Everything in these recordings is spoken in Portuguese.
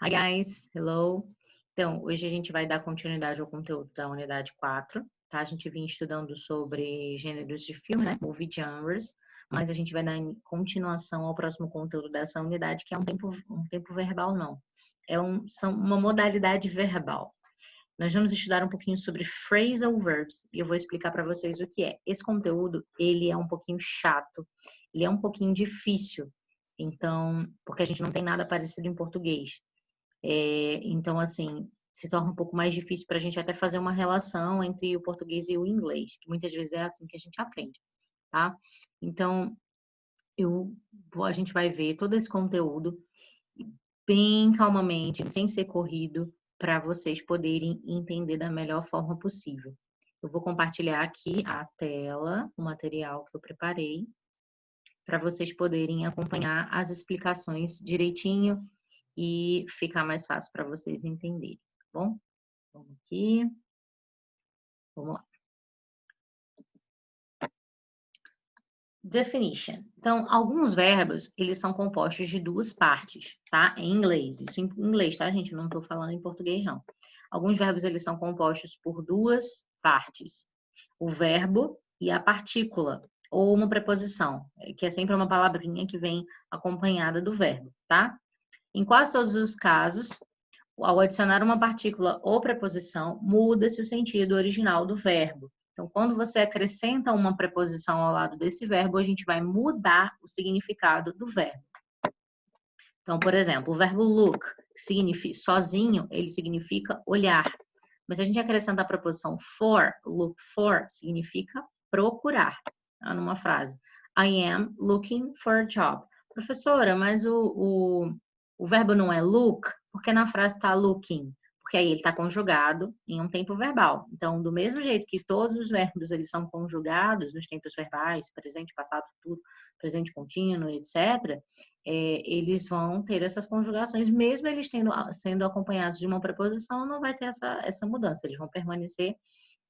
Hi guys, hello! Então, hoje a gente vai dar continuidade ao conteúdo da unidade 4, tá? A gente vinha estudando sobre gêneros de filme, né? Movie genres, mas a gente vai dar continuação ao próximo conteúdo dessa unidade, que é um tempo verbal, não. São uma modalidade verbal. Nós vamos estudar um pouquinho sobre phrasal verbs e eu vou explicar para vocês o que é. Esse conteúdo, ele é um pouquinho chato, ele é um pouquinho difícil, então, porque a gente não tem nada parecido em português. Então, assim, se torna um pouco mais difícil para a gente até fazer uma relação entre o português e o inglês, que muitas vezes é assim que a gente aprende, tá? Então, a gente vai ver todo esse conteúdo bem calmamente, sem ser corrido, para vocês poderem entender da melhor forma possível. Eu vou compartilhar aqui a tela, o material que eu preparei, para vocês poderem acompanhar as explicações direitinho e ficar mais fácil para vocês entenderem, tá bom? Vamos aqui. Vamos lá. Definition. Então, alguns verbos, eles são compostos de duas partes, tá? Em inglês. Isso em inglês, tá, gente? Não estou falando em português, não. Alguns verbos, eles são compostos por duas partes. O verbo e a partícula, ou uma preposição, que é sempre uma palavrinha que vem acompanhada do verbo, tá? Em quase todos os casos, ao adicionar uma partícula ou preposição, muda-se o sentido original do verbo. Então, quando você acrescenta uma preposição ao lado desse verbo, a gente vai mudar o significado do verbo. Então, por exemplo, o verbo look, sozinho, ele significa olhar. Mas se a gente acrescenta a preposição for, look for, significa procurar. Tá? Numa frase, I am looking for a job. Professora, mas o verbo não é look, porque na frase está looking, porque aí ele está conjugado em um tempo verbal. Então, do mesmo jeito que todos os verbos eles são conjugados nos tempos verbais, presente, passado, futuro, presente contínuo, etc., eles vão ter essas conjugações, mesmo eles sendo acompanhados de uma preposição, não vai ter essa mudança, eles vão permanecer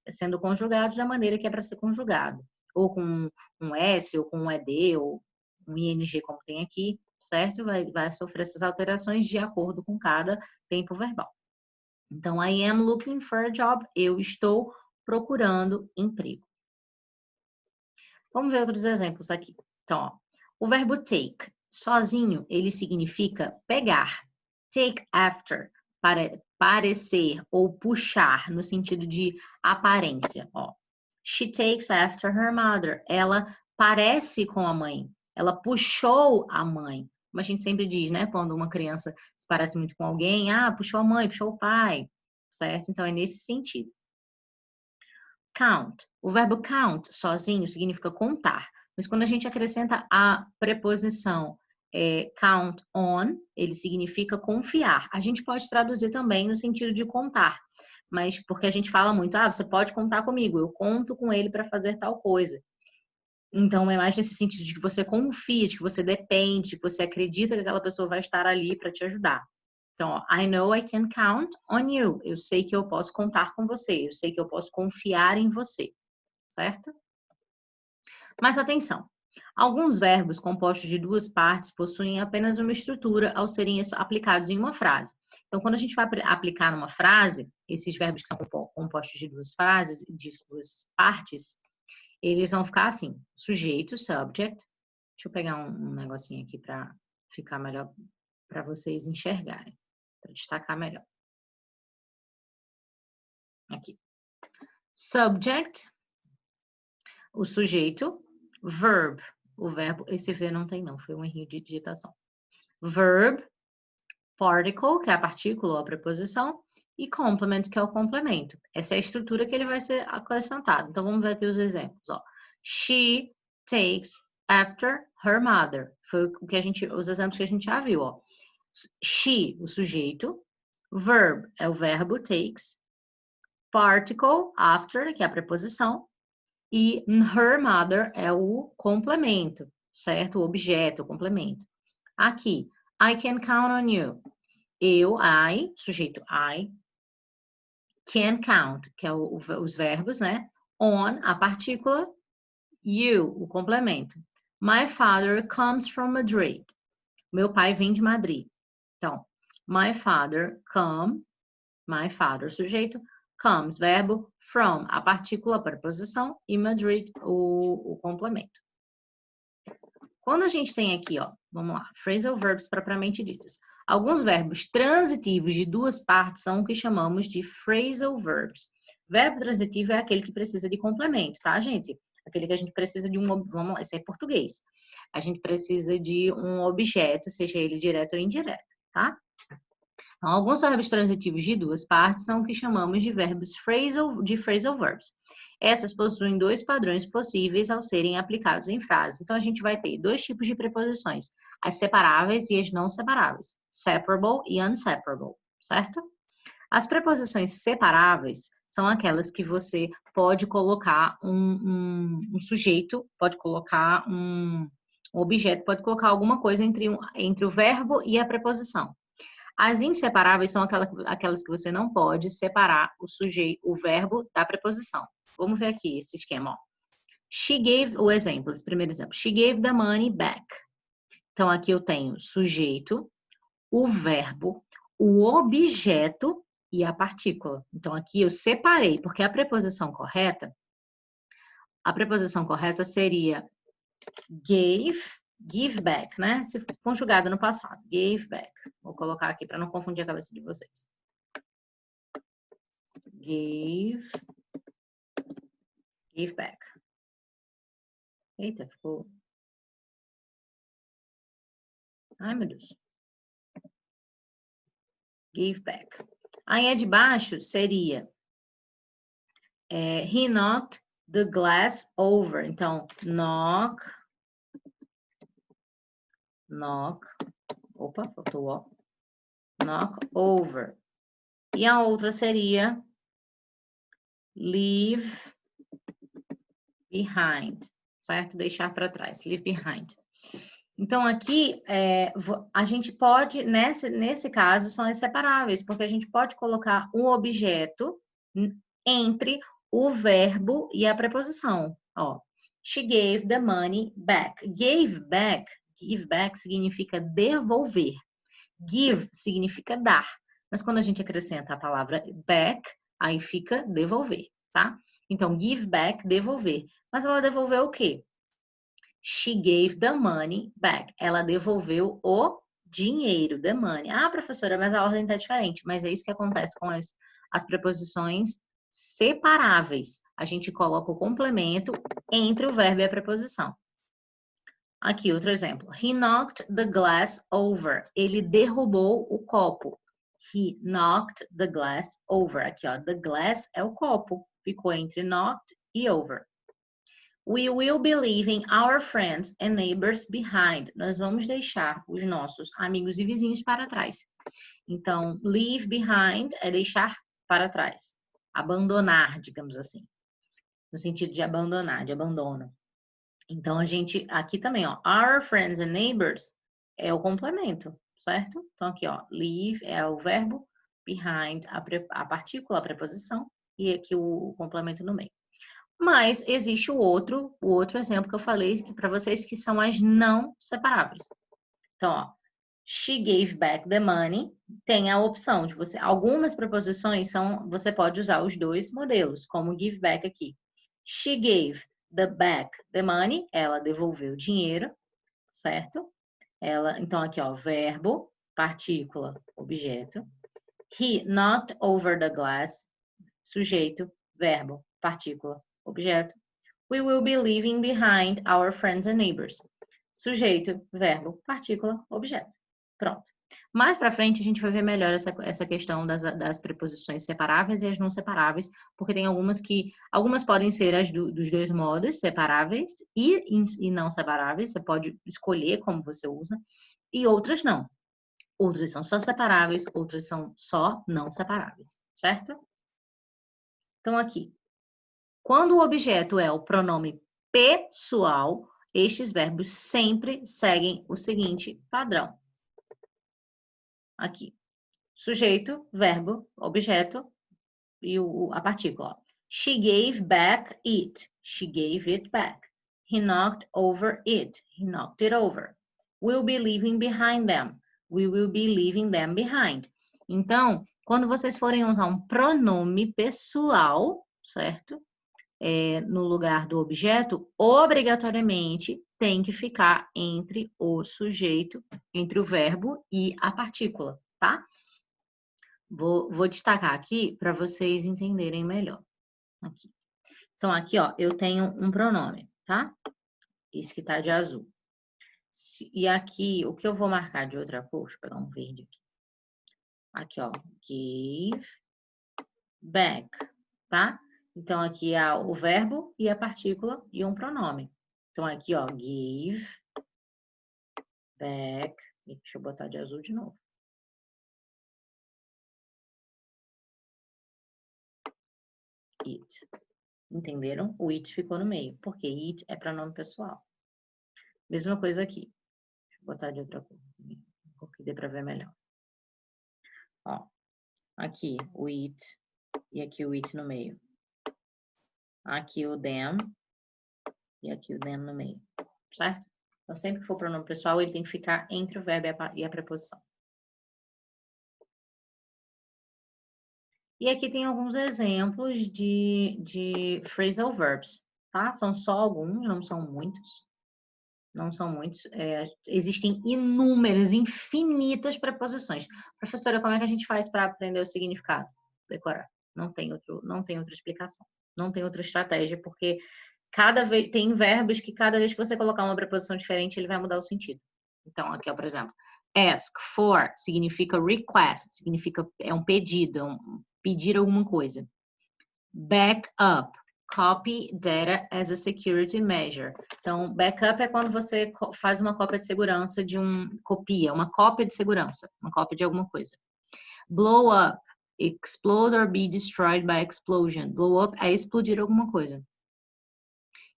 sendo conjugados da maneira que é para ser conjugado, ou com um S, ou com um ED, ou um ING, como tem aqui, certo? Vai sofrer essas alterações de acordo com cada tempo verbal. Então, I am looking for a job. Eu estou procurando emprego. Vamos ver outros exemplos aqui. Então, ó, o verbo take, sozinho, ele significa pegar. Take after, parecer ou puxar, no sentido de aparência. Ó. She takes after her mother. Ela parece com a mãe. Ela puxou a mãe. Como a gente sempre diz, né? Quando uma criança se parece muito com alguém, puxou a mãe, puxou o pai, certo? Então, é nesse sentido. Count. O verbo count, sozinho, significa contar. Mas quando a gente acrescenta a preposição count on, ele significa confiar. A gente pode traduzir também no sentido de contar. Mas porque a gente fala muito, você pode contar comigo, eu conto com ele para fazer tal coisa. Então, é mais nesse sentido de que você confia, de que você depende, de que você acredita que aquela pessoa vai estar ali para te ajudar. Então, ó, I know I can count on you. Eu sei que eu posso contar com você. Eu sei que eu posso confiar em você. Certo? Mas atenção. Alguns verbos compostos de duas partes possuem apenas uma estrutura ao serem aplicados em uma frase. Então, quando a gente vai aplicar numa frase, esses verbos que são compostos de duas frases, de duas partes, eles vão ficar assim: sujeito, subject. Deixa eu pegar um negocinho aqui para ficar melhor, para vocês enxergarem, para destacar melhor. Aqui. Subject, o sujeito. Verb, o verbo. Esse V não tem não, foi um erro de digitação. Verb, particle, que é a partícula ou a preposição, e complement, que é o complemento. Essa é a estrutura que ele vai ser acrescentado. Então, vamos ver aqui os exemplos. Ó. She takes after her mother. Foi os exemplos que a gente já viu. Ó. She, o sujeito. Verb é o verbo takes. Particle, after, que é a preposição. E her mother é o complemento, certo? O objeto, o complemento. Aqui, I can count on you. Eu, I, sujeito I, can count, que é os verbos, né? On, a partícula, you, o complemento. My father comes from Madrid. Meu pai vem de Madrid. Então, My father come. My father, sujeito. Comes, verbo. From, a partícula, a preposição. E Madrid, o complemento. Quando a gente tem aqui, ó, vamos lá, phrasal verbs propriamente ditos. Alguns verbos transitivos de duas partes são o que chamamos de phrasal verbs. Verbo transitivo é aquele que precisa de complemento, tá, gente? Aquele que a gente precisa de vamos lá, esse é português. A gente precisa de um objeto, seja ele direto ou indireto, tá? Então, alguns verbos transitivos de duas partes são o que chamamos de verbos phrasal verbs. Essas possuem dois padrões possíveis ao serem aplicados em frase. Então, a gente vai ter dois tipos de preposições, as separáveis e as não separáveis, separable e unseparable, certo? As preposições separáveis são aquelas que você pode colocar um sujeito, pode colocar um objeto, pode colocar alguma coisa entre o verbo e a preposição. As inseparáveis são aquelas que você não pode separar o verbo da preposição. Vamos ver aqui esse esquema, ó. She gave, o exemplo, esse primeiro exemplo. She gave the money back. Então, aqui eu tenho sujeito, o verbo, o objeto e a partícula. Então, aqui eu separei, porque a preposição correta seria give back, né? Se conjugado no passado. Gave back. Vou colocar aqui para não confundir a cabeça de vocês. Gave back. Eita, ficou... Ai, meu Deus. Give back. Aí a de baixo seria he knocked the glass over. Então, knock. Opa, faltou o. Knock over. E a outra seria leave behind, certo? Deixar para trás, leave behind. Então, aqui, a gente pode, nesse caso, são inseparáveis, porque a gente pode colocar um objeto entre o verbo e a preposição. Ó, she gave the money back. Give back significa devolver. Give significa dar. Mas quando a gente acrescenta a palavra back, aí fica devolver, tá? Então, give back, devolver. Mas ela devolveu o quê? She gave the money back. Ela devolveu o dinheiro, the money. Ah, professora, mas a ordem está diferente. Mas é isso que acontece com as preposições separáveis. A gente coloca o complemento entre o verbo e a preposição. Aqui, outro exemplo. He knocked the glass over. Ele derrubou o copo. He knocked the glass over. Aqui, ó, the glass é o copo. Ficou entre knocked e over. We will be leaving our friends and neighbors behind. Nós vamos deixar os nossos amigos e vizinhos para trás. Então, leave behind é deixar para trás. Abandonar, digamos assim. No sentido de abandonar, de abandono. Então, a gente, aqui também, ó, our friends and neighbors é o complemento, certo? Então, aqui, ó, leave é o verbo, behind a partícula, a preposição, e aqui o complemento no meio. Mas existe o outro exemplo que eu falei para vocês, que são as não separáveis. Então, ó, she gave back the money, tem a opção de você, algumas preposições você pode usar os dois modelos, como give back aqui. She gave the money, ela devolveu o dinheiro, certo? Então aqui, ó, verbo, partícula, objeto. He knocked over the glass, sujeito, verbo, partícula, objeto. We will be leaving behind our friends and neighbors. Sujeito, verbo, partícula, objeto. Pronto. Mais para frente a gente vai ver melhor essa questão das preposições separáveis e as não separáveis, porque tem algumas podem ser dos dois modos, separáveis e não separáveis, você pode escolher como você usa, e outras não. Outras são só separáveis, outras são só não separáveis, certo? Então aqui, quando o objeto é o pronome pessoal, estes verbos sempre seguem o seguinte padrão. Aqui, sujeito, verbo, objeto e a partícula. She gave back it. She gave it back. He knocked over it. He knocked it over. We'll be leaving behind them. We will be leaving them behind. Então, quando vocês forem usar um pronome pessoal, certo? No lugar do objeto, obrigatoriamente tem que ficar entre o sujeito, entre o verbo e a partícula, tá? Vou destacar aqui para vocês entenderem melhor. Aqui. Então, aqui, ó, eu tenho um pronome, tá? Esse que tá de azul. E aqui, o que eu vou marcar de outra cor, deixa eu pegar um verde aqui. Aqui, ó, give back, tá? Então, aqui é o verbo e a partícula e um pronome. Então, aqui, ó, give back. Deixa eu botar de azul de novo. It. Entenderam? O it ficou no meio, porque it é pronome pessoal. Mesma coisa aqui. Deixa eu botar de outra cor, porque dê para ver melhor. Ó, aqui o it e aqui o it no meio. Aqui o them e aqui o them no meio, certo? Então, sempre que for pronome pessoal, ele tem que ficar entre o verbo e a preposição. E aqui tem alguns exemplos de phrasal verbs, tá? São só alguns, não são muitos. Não são muitos. Existem inúmeras, infinitas preposições. Professora, como é que a gente faz para aprender o significado? Decorar. Não tem outra explicação. Não tem outra estratégia, porque cada vez tem verbos que cada vez que você colocar uma preposição diferente, ele vai mudar o sentido. Então, aqui, ó, por exemplo, ask for significa request, significa é um pedido, pedir alguma coisa. Back up, copy data as a security measure. Então, backup é quando você faz uma cópia de segurança uma cópia de segurança, uma cópia de alguma coisa. Blow up, explode or be destroyed by explosion. Blow up é explodir alguma coisa.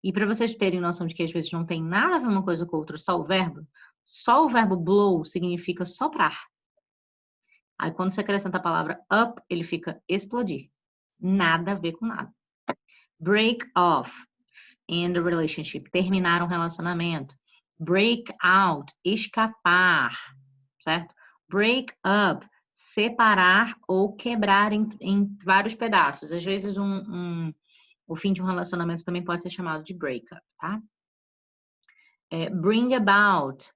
E para vocês terem noção de que às vezes não tem nada a ver uma coisa com outra, só o verbo blow significa soprar. Aí quando você acrescenta a palavra up, ele fica explodir. Nada a ver com nada. Break off, end a relationship, terminar um relacionamento. Break out, escapar, certo? Break up, separar ou quebrar em vários pedaços. Às vezes o fim de um relacionamento também pode ser chamado de breakup, tá? Bring about,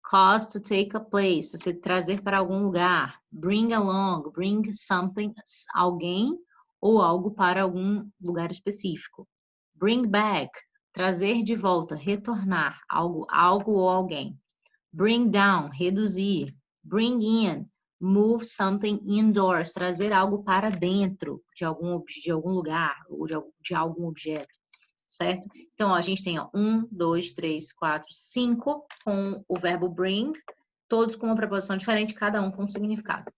cause to take a place, você trazer para algum lugar. Bring along, bring something, alguém ou algo para algum lugar específico. Bring back, trazer de volta, retornar, algo ou alguém. Bring down, reduzir. Bring in, move something indoors, trazer algo para dentro de algum lugar ou de algum objeto, certo? Então, ó, a gente tem 1, 2, 3, 4, 5 com o verbo bring, todos com uma preposição diferente, cada um com um significado.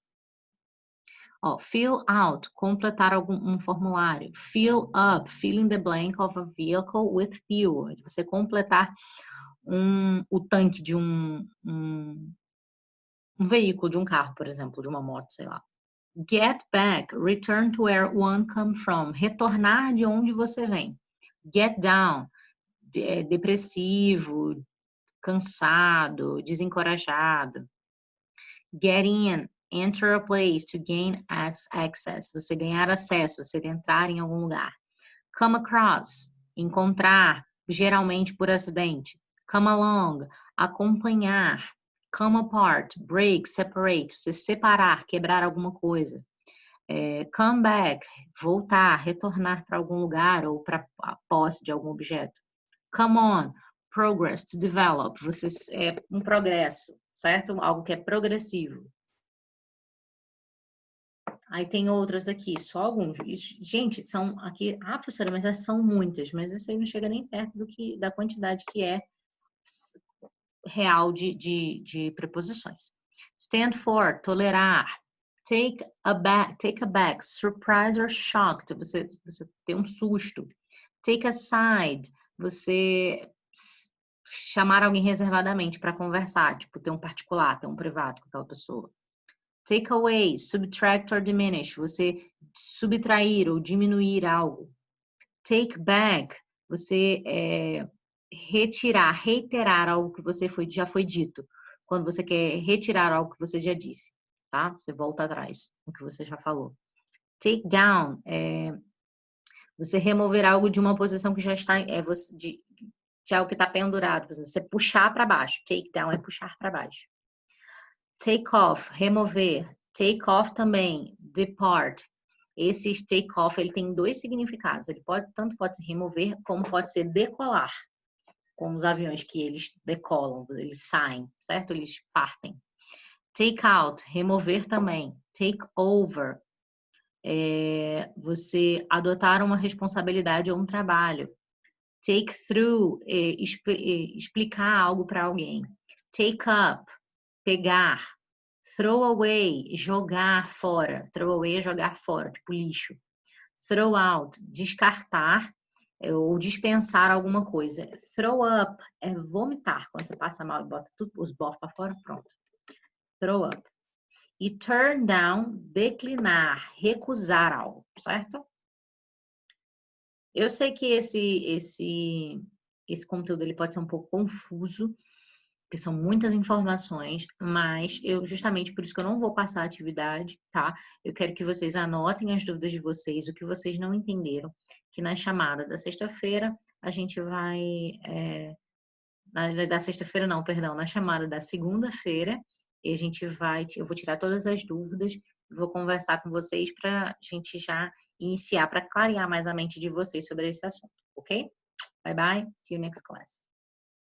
Ó, fill out, completar um formulário. Fill up, fill in the blank of a vehicle with fuel. Você completar o tanque de um veículo, de um carro, por exemplo, de uma moto, sei lá. Get back, return to where one come from. Retornar de onde você vem. Get down, depressivo, cansado, desencorajado. Get in, enter a place to gain access. Você ganhar acesso, você entrar em algum lugar. Come across, encontrar, geralmente por acidente. Come along, acompanhar. Come apart, break, separate, você separar, quebrar alguma coisa. Come back, voltar, retornar para algum lugar ou para a posse de algum objeto. Come on, progress, to develop, um progresso, certo? Algo que é progressivo. Aí tem outras aqui, só alguns. Gente, são aqui... Ah, professora, mas são muitas, mas isso aí não chega nem perto da quantidade que é real de preposições. Stand for, tolerar. Take aback, surprise or shocked, você tem um susto. Take aside, você chamar alguém reservadamente para conversar, tipo ter um particular, ter um privado com aquela pessoa. Take away, subtract or diminish, você subtrair ou diminuir algo. Take back, você retirar, reiterar algo que já foi dito. quando você quer retirar algo que você já disse, tá? Você volta atrás no que você já falou. Take down é você remover algo de uma posição que já está, de algo que está pendurado. Você puxar para baixo. Take down é puxar para baixo. Take off, remover. Take off também, depart. Esse take off, ele tem dois significados. Ele tanto pode se remover, como pode ser decolar. Como os aviões que eles decolam, eles saem, certo? Eles partem. Take out, remover também. Take over, você adotar uma responsabilidade ou um trabalho. Take through, explicar algo para alguém. Take up, pegar. Throw away, jogar fora. Throw away é jogar fora, tipo lixo. Throw out, descartar ou dispensar alguma coisa. Throw up é vomitar. Quando você passa mal e bota tudo, os bofos para fora, pronto. Throw up. E turn down, declinar, recusar algo, certo? Eu sei que esse conteúdo ele pode ser um pouco confuso, porque são muitas informações, mas justamente por isso que eu não vou passar a atividade, tá? Eu quero que vocês anotem as dúvidas de vocês, o que vocês não entenderam, que na chamada da sexta-feira a gente vai... da sexta-feira não, perdão, na chamada da segunda-feira, e eu vou tirar todas as dúvidas, vou conversar com vocês para a gente já iniciar, para clarear mais a mente de vocês sobre esse assunto, ok? Bye bye, see you next class.